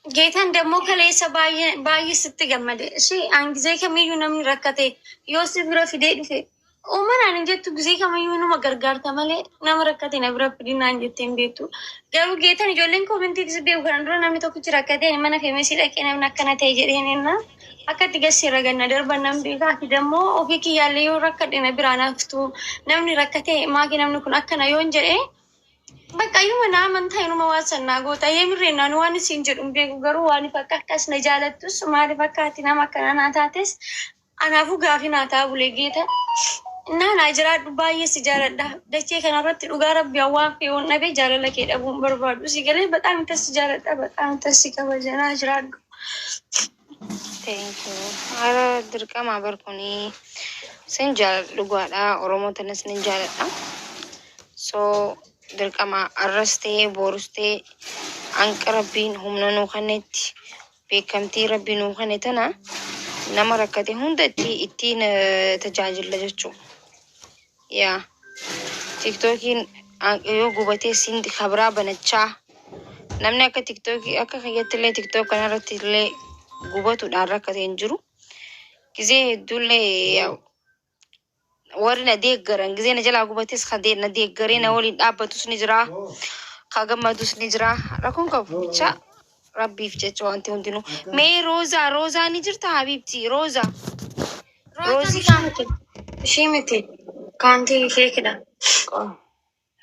Geetan dammoo kaleessa baay'ee sitti gammade. Ishee an gizee kamiyyuu namni rakkate yoo si bira fidee dhufe uumanaan hin jettu gizee kamiyyuu nama gargaarta malee nama rakkate na bira fidinaan jettee hin beektu. Garuu geetan ijoolleen koomintiitis beeku kana dura namni tokkichi rakkate mana feemesii dhaqee namni akkana ta'e jedheen ennaa akka itti gasseera ganna darban namni beekaati dammoo ofii kiyyaallee yoo rakkadhe na biraan haftu namni rakkate maaki namni kun akkana yoon jedhee bakka yuma amantaa inuma waan sannaa goota yemirreenaan waan isin jedhu beeku garuu waan akka akkas na jaalattus maaliif akka ati nama akkana naa taates anaafuu gaafii naa ta'a bulee geeta naa jiraadhu baay'ee si jaaladha dachee kanarratti dhugaa rabbi waan fe'uun dhabee jaalala kee dhabuun barbaadu si galee bexaam itti si jaaladha bexaam itti si kabaja naa jiraadhu. Thank you. Ara dirqama barkuni sin jaaladha dhugaadha Oromootanis ni jaaladha. So dirqama arrastee boorustee hanqa rabbiin humna nuu kannetti beekamtii rabbii nuu kanne tana nama rakkate hunda ittiin tajaajila jechuu. Yaa tiktokiin yoo gubatee siin kabraa banachaa namni akka tiktokii akka kayyattillee tiktok kanarratti illee gubatuudhaan rakkatee hin jiru. Gizee hedduullee warri na deeggaran gizee na jalaa gubates kadee na deeggaree na waliin dhaabbatus ni jira ka gammadus ni jira rakkoon qabu bicha rabbiif jecha wanti hundinuu mee roozaa ni jirta habibti roozaa ishii miti kaantii keekidha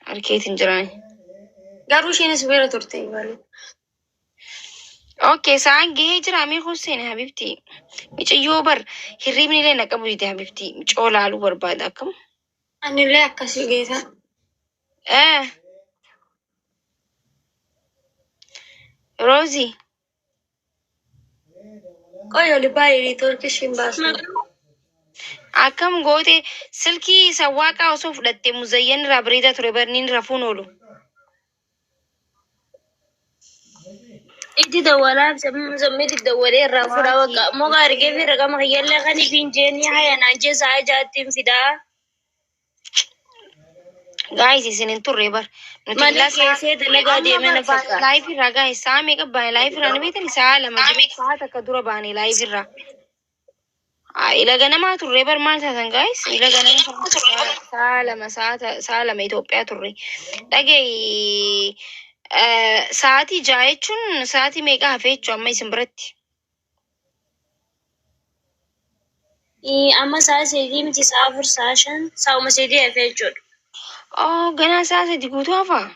harkeetiin jirani garuu ishiinis beera turte balu. Okay, saan gahee jira mee Hussein habibti micayyoo bar hirribni illee na qabu dite habibti micoo laaluu barbaada akkam anillee akkasii geeta. Rozi qoyoli baay'ee turkishin baasu. akkam goote silkii sawwaaqaa osoo fudhatte muzayyan irraa bareedaa ture barniin rafuun oolu. Itti dawwalaaf zammitti dawwalee irraa fuudhaa waggaa ammoo gaarigee fi raqama hayyallee kan ifiin jeenii hayanaan jeesaa ijaattiin fidaa. Guys, isinin turre bar. Mana keessee dalagaa deemee na fakkaata. Live irraa guys, saa meeqa baane live irraa ni beektan saa lama jiru saa takka dura baane live irraa. Ila ganamaa turre bar maal taatan guys? Ila ganamaa saa lama Itoophiyaa turre. Dhagee sa'aatii ja'a jechuun sa'aatii meeqa hafee jechuun amma isin biratti? Amma sa'a sadii miti sa'a afur sa'a shan sa'uma sadii hafee jechuudha. Oh, ganaa sa'a sadii guutuu hafaa?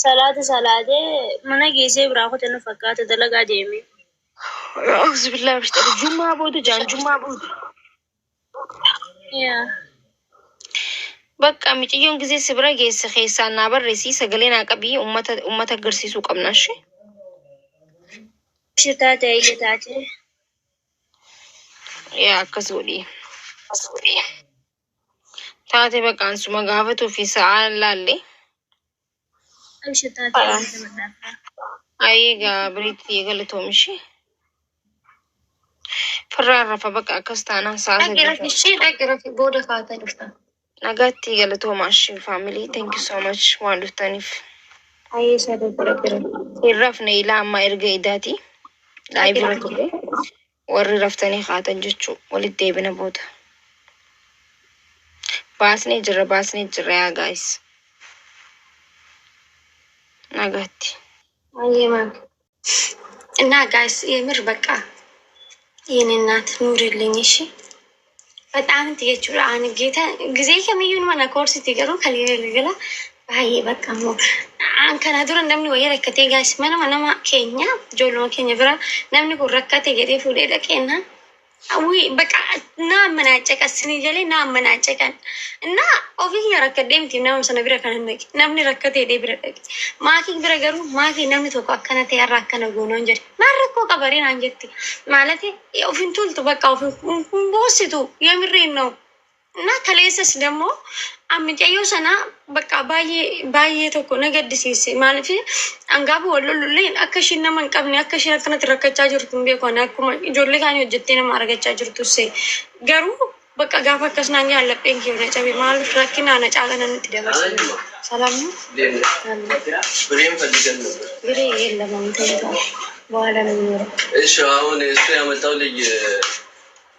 Salaatee mana geessee biraa kutan fakkaata dalagaa deemee. Bismillah bishtaru jummaa booda jaan jummaa booda. Bakka miciyyoon gisee sibira geesse keessaan naa barreessii sagalee naa qabii uummata agarsiisuu qabna ishee. Shitaa ta'ee jetaate. Yaa akkas godhi. Taate bakkaan suma gaafatuu fi sa'aan laalle. Shitaa ta'ee jetaate. Ayyee gaabiriitti galatoomishi. Firraan rafa bakka akkas taanaan sa'a sadii. Dhaqirafi booda kaata dhufta. Nagaatti galatoomaashii family. Thank you so much waan dhuftaniif. Ayyee sadii dhaqira. Hin rafne ilaa amma erga idaati. Laayibira ture. Warri raftanii kaatan jechuu walitti deebina booda. Baasnee jirra yaa guys. Nagaatti. Ayyee maan. እና ጋይስ የምር በቃ የኔ እናት ኑሪልኝ እሺ። በጣም ትየቹ አን ጌታ ጊዜ ከመዩን ማና ኮርስ ትገሩ ከሌለ ባይ በቃ ሞ አንከና ዱረ እንደምን ወይ ረከቴ ጋይስ ማና ኬኛ ጆሎ ኬኛ ብራ ነምን ኩ ረከቴ ገዴ ፉዴ ደቄና አዊ በቃ ና መናጨቀ ስኒ ጀሌ ና መናጨቀን እና ኦፊስ ያረከደም ቲናም ሰነብረ ከነነቂ ነምን ረከቴ ዴ ብረ ደቂ ማኪ ብረ ገሩ ማኪ ነምን ተቆ አከነተ ያራከነ ጎኖ እንጀ ማረኮ ቀበሬን አንጀቲ ማለት ኦፊን ቱልቱ በቃ ኦፊን ቦሲቱ የምሬን ነው እና ከሌሰስ ደግሞ አምጪው ሰና በቃ ባዬ ተኮ ነገድሲስ ማለት አንጋቡ ወለሉልኝ አከሽና መንቀብኒ አከሽና ከነት ረከቻ ጅርቱን ቢኮና አኩማ ጆሊ ካን ወጀቴና ማረገቻ ጅርቱስ ገሩ በቃ ጋፋ ከስናኛ ያለብኝ ኪዮነ ጨቢ ማለት ረኪና ነጫለን እንትደበስ ሰላም ነው። ብሬም ፈልገን ነበር። ብሬ የለም አሁን ተይዟል። በኋላ ነው የሚኖረው። እሺ አሁን እሱ ያመጣው ልጅ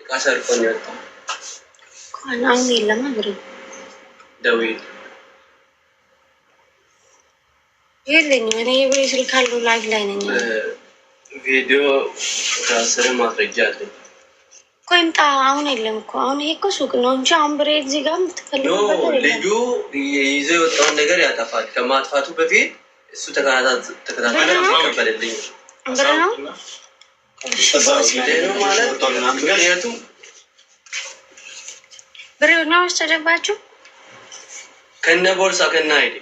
እቃ ሰርቆ ነው ያወጣው። አሁን የለም ብሬ ደውዬ የለኝም። እኔ የብሬ ስልክ አለው ላይፍ ላይ ነኝ። ቪዲዮ ከአስር ማስረጃ አለኝ። ቆይምጣ አሁን የለም እኮ አሁን ይሄ እኮ ሱቅ ነው እንጂ አሁን ብሬ እዚህ ጋር የምትፈልገው ልጁ ይዞ የወጣውን ነገር ያጠፋል። ከማጥፋቱ በፊት እሱ ተከታተለ ይቀበልልኝ ብር ነው ማለት ምክንያቱም ብሬ ነው ወሰደባችሁ ከነ ቦርሳ ከነ አይዲ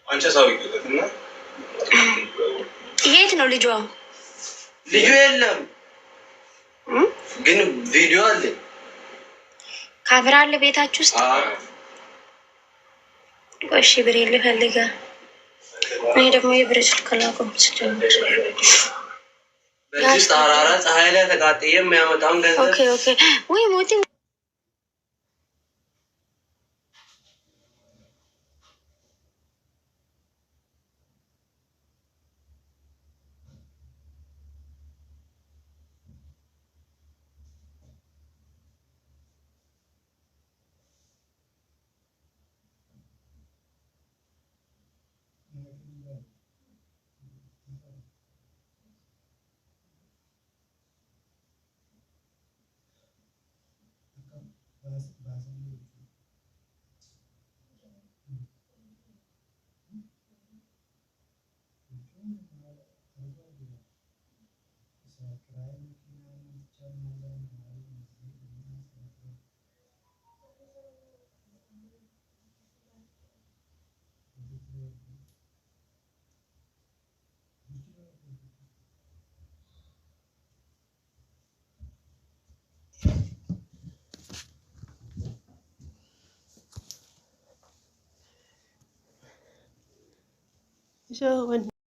አንቺ ሰው ይገደልና የት ነው ልጁ? ልጁ የለም ግን ቪዲዮ አለ። ካሜራ አለ ቤታችሁ ውስጥ? እሺ ብሬ ልፈልጋ። እኔ ደግሞ የብሬ ስልክ ላቆም ስጀምር በዚህ ጠራራ ፀሐይ ላይ ተቃጥዬ የሚያመጣውን ገንዘብ ኦኬ ወይ ሞቲ So when